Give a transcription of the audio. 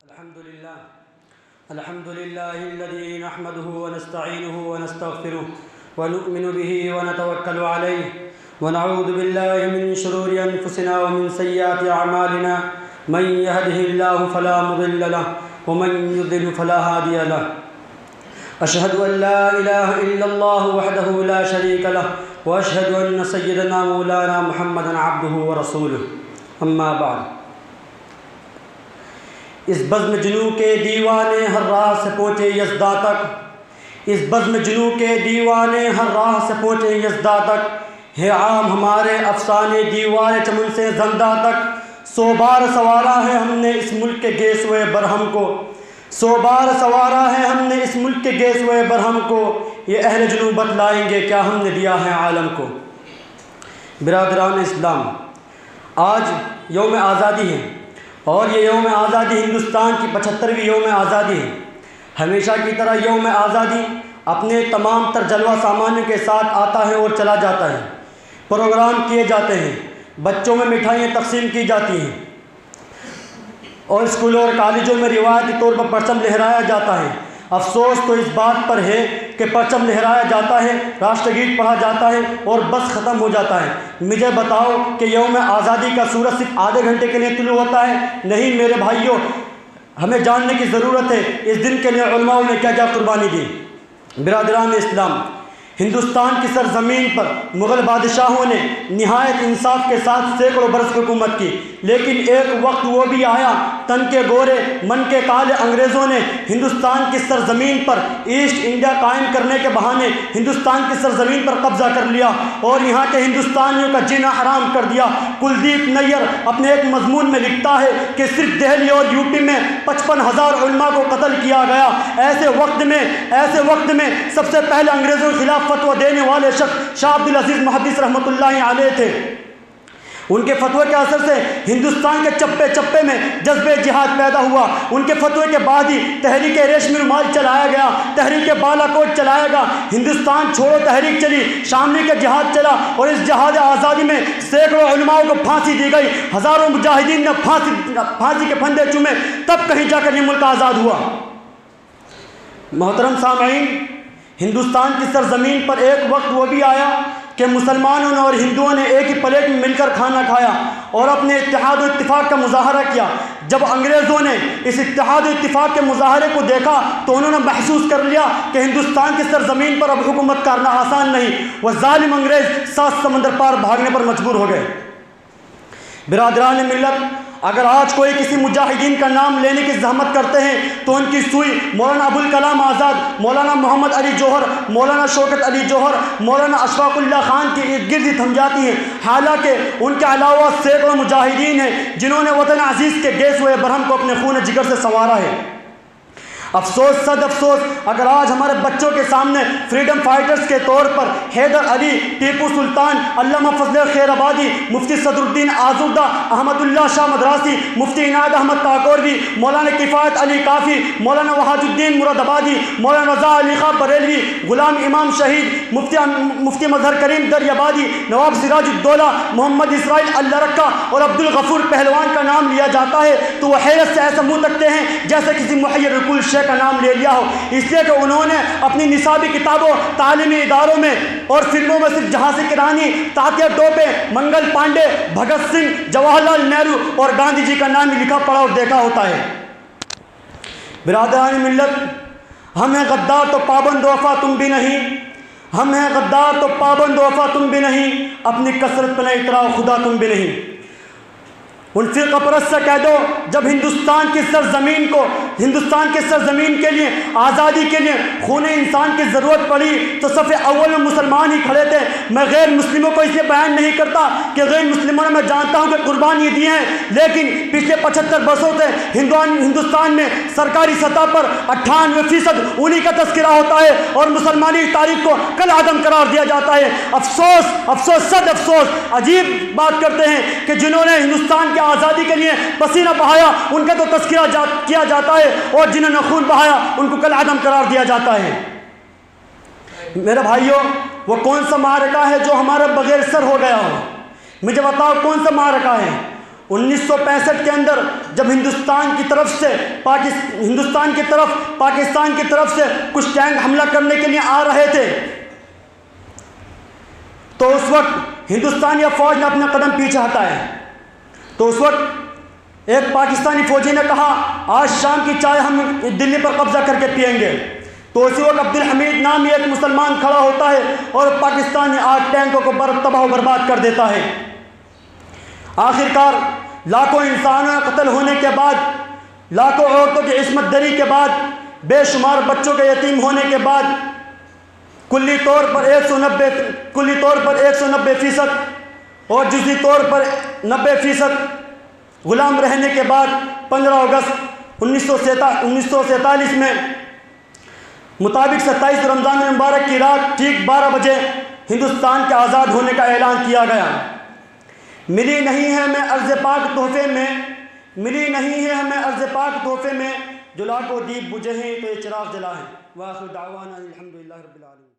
الحمد لله الذي نحمده ونستعينه ونستغفره ونؤمن به ونتوكل عليه ونعوذ بالله من شرور أنفسنا ومن سيئات أعمالنا من يهده الله فلا مضل له ومن يضلل فلا هادي له أشهد أن لا إله إلا الله وحده لا شريك له وأشهد أن سيدنا مولانا محمدا عبده ورسوله أما بعد اس بزم جنوں کے دیوانے ہر راہ سے پہنچے یزدا تک، اس بزم جنوں کے دیوانے ہر راہ سے پہنچے یزدا تک، ہے عام ہمارے افسانے دیوار چمن سے زندہ تک، 100 بار سوارا ہے ہم نے اس ملک کے گیسوئے برہم کو، 100 بار سوارا ہے ہم نے اس ملک کے گیسوئے برہم کو، یہ اہل جنوں بتلائیں گے کیا ہم نے دیا ہے عالم کو۔ برادران اسلام، آج یوم آزادی ہے اور یہ یوم آزادی ہندوستان کی 75ویں یوم آزادی ہے۔ ہمیشہ کی طرح یوم آزادی اپنے تمام تر جلوہ سامان کے ساتھ آتا ہے اور چلا جاتا ہے، پروگرام کیے جاتے ہیں، بچوں میں مٹھائیاں تقسیم کی جاتی ہیں اور اسکولوں اور کالجوں میں روایتی طور پر پرچم لہرایا جاتا ہے۔ افسوس تو اس بات پر ہے کہ پرچم لہرایا جاتا ہے، راشٹر گیت پڑھا جاتا ہے اور بس ختم ہو جاتا ہے۔ مجھے بتاؤ کہ یوم آزادی کا سورج صرف آدھے گھنٹے کے لیے طلوع ہوتا ہے؟ نہیں میرے بھائیوں، ہمیں جاننے کی ضرورت ہے اس دن کے لیے علماء نے کیا کیا قربانی دی۔ برادران اسلام، ہندوستان کی سرزمین پر مغل بادشاہوں نے نہایت انصاف کے ساتھ سینکڑوں برس حکومت کی، لیکن ایک وقت وہ بھی آیا تن کے گورے من کے کالے انگریزوں نے ہندوستان کی سرزمین پر ایسٹ انڈیا قائم کرنے کے بہانے ہندوستان کی سرزمین پر قبضہ کر لیا اور یہاں کے ہندوستانیوں کا جینا حرام کر دیا۔ کلدیپ نیر اپنے ایک مضمون میں لکھتا ہے کہ صرف دہلی اور یوپی میں 55,000 علماء کو قتل کیا گیا۔ ایسے وقت میں سب سے پہلے انگریزوں کے خلاف فتویٰ دینے والے شخص شاہ عبدالعزیز محدث رحمۃ اللہ علیہ تھے۔ ان کے فتوے کے اثر سے ہندوستان کے چپے چپے میں جذبہ جہاد پیدا ہوا۔ ان کے فتوے کے بعد ہی تحریک ریشمی رومال چلایا گیا، تحریک بالا کوٹ چلایا گیا، ہندوستان چھوڑو تحریک چلی، شاملی کا جہاد چلا اور اس جہاد آزادی میں سینکڑوں علماء کو پھانسی دی گئی، ہزاروں مجاہدین نے پھانسی کے پھندے چومے، تب کہیں جا کر یہ ملک آزاد ہوا۔ محترم سامعین، ہندوستان کی سرزمین پر ایک وقت وہ بھی آیا کہ مسلمانوں نے اور ہندوؤں نے ایک ہی پلیٹ میں مل کر کھانا کھایا اور اپنے اتحاد و اتفاق کا مظاہرہ کیا۔ جب انگریزوں نے اس اتحاد و اتفاق کے مظاہرے کو دیکھا تو انہوں نے محسوس کر لیا کہ ہندوستان کی سرزمین پر اب حکومت کرنا آسان نہیں، وہ ظالم انگریز 7 سمندر پار بھاگنے پر مجبور ہو گئے۔ برادران ملت، اگر آج کوئی کسی مجاہدین کا نام لینے کی زحمت کرتے ہیں تو ان کی سوئی مولانا ابوالکلام آزاد، مولانا محمد علی جوہر، مولانا شوکت علی جوہر، مولانا اشفاق اللہ خان کے ارد گرد ہی تھم جاتی ہیں، حالانکہ ان کے علاوہ سینکڑوں مجاہدین ہیں جنہوں نے وطن عزیز کے گیسوئے برہم کو اپنے خون جگر سے سنوارا ہے۔ افسوس صد افسوس، اگر آج ہمارے بچوں کے سامنے فریڈم فائٹرز کے طور پر حیدر علی، ٹیپو سلطان، علامہ فضل خیر آبادی، مفتی صدر الدین آزردہ، احمد اللہ شاہ مدراسی، مفتی عنایت احمد کاکوروی، مولانا کفایت علی کافی، مولانا وحاج الدین مراد آبادی، مولانا رضا علی خان بریلوی، غلام امام شہید، مفتی مظہر کریم دریابادی، نواب سراج الدولہ، محمد اسرائیل الرکا اور عبدالغفور پہلوان کا نام لیا جاتا ہے تو وہ حیرت سے ایسا منہ تکتے ہیں جیسے کسی محیر الکل شیخ کا نام لے لیا ہو، اس لیے کہ انہوں نے اپنی نصابی کتابوں، تعلیمی اداروں میں اور فلموں میں صرف جہاں سے کرانی، تاتیا ٹوپے، منگل پانڈے، بھگت سنگھ، جواہر لال نہرو اور گاندھی جی کا نام لکھا پڑھا اور دیکھا ہوتا ہے۔ برادران ملت، ہم ہیں غدار تو پابند وفا تم بھی نہیں، ہم ہیں غدار تو پابند وفا تم بھی نہیں، اپنی کثرت پہ نہ اتراؤ خدا تم بھی نہیں۔ ان فرقہ پرست سے کہہ دو جب ہندوستان کی سرزمین کے لیے، آزادی کے لیے خون انسان کی ضرورت پڑی تو صف اول میں مسلمان ہی کھڑے تھے۔ میں غیر مسلموں کو اس لیے بیان نہیں کرتا کہ غیر مسلموں نے، میں جانتا ہوں کہ قربانی دی ہیں، لیکن پچھلے 75 برسوں سے ہندوستان میں سرکاری سطح پر 98% انہی کا تذکرہ ہوتا ہے اور مسلمانی تاریخ کو کل عدم قرار دیا جاتا ہے۔ افسوس صد افسوس، عجیب بات کرتے ہیں کہ جنہوں نے ہندوستان کے آزادی کے لیے پسینہ بہایا ان کا تو تذکرہ کیا جاتا ہے اور جنہوں نے خون بہایا ان کو کل عدم قرار دیا جاتا ہے۔ میرے بھائیوں، وہ کون سا معرکہ ہے جو ہمارے بغیر سر ہو گیا ہو؟ مجھے بتاؤ کون سا معرکہ ہے؟ 1965 کے اندر جب ہندوستان کی طرف پاکستان کی طرف سے کچھ ٹینک حملہ کرنے کے لیے آ رہے تھے، تو اس وقت ہندوستانی فوج نے اپنا قدم پیچھے ہٹائے. تو اس وقت ایک پاکستانی فوجی نے کہا آج شام کی چائے ہم دلی پر قبضہ کر کے پئیں گے. تو اسی وقت عبدالحمید نامی ایک مسلمان کھڑا ہوتا ہے اور پاکستانی آج ٹینکوں کو تباہ و برباد کر دیتا ہے. آخرکار لاکھوں انسانوں کے قتل ہونے کے بعد، لاکھوں عورتوں کی عصمت دری کے بعد، بے شمار بچوں کے یتیم ہونے کے بعد، کلی طور پر 190% اور جزوی طور پر 90% غلام رہنے کے بعد 15 اگست 1947 میں مطابق 27 رمضان المبارک کی رات ٹھیک 12 بجے ہندوستان کے آزاد ہونے کا اعلان کیا گیا. ملی نہیں ہے ہمیں عرض پاک تحفے میں جو لاکھوں دیپ بجھے ہیں تو یہ چراغ جلا ہے. وآخر دعوانا الحمدللہ رب العالمین.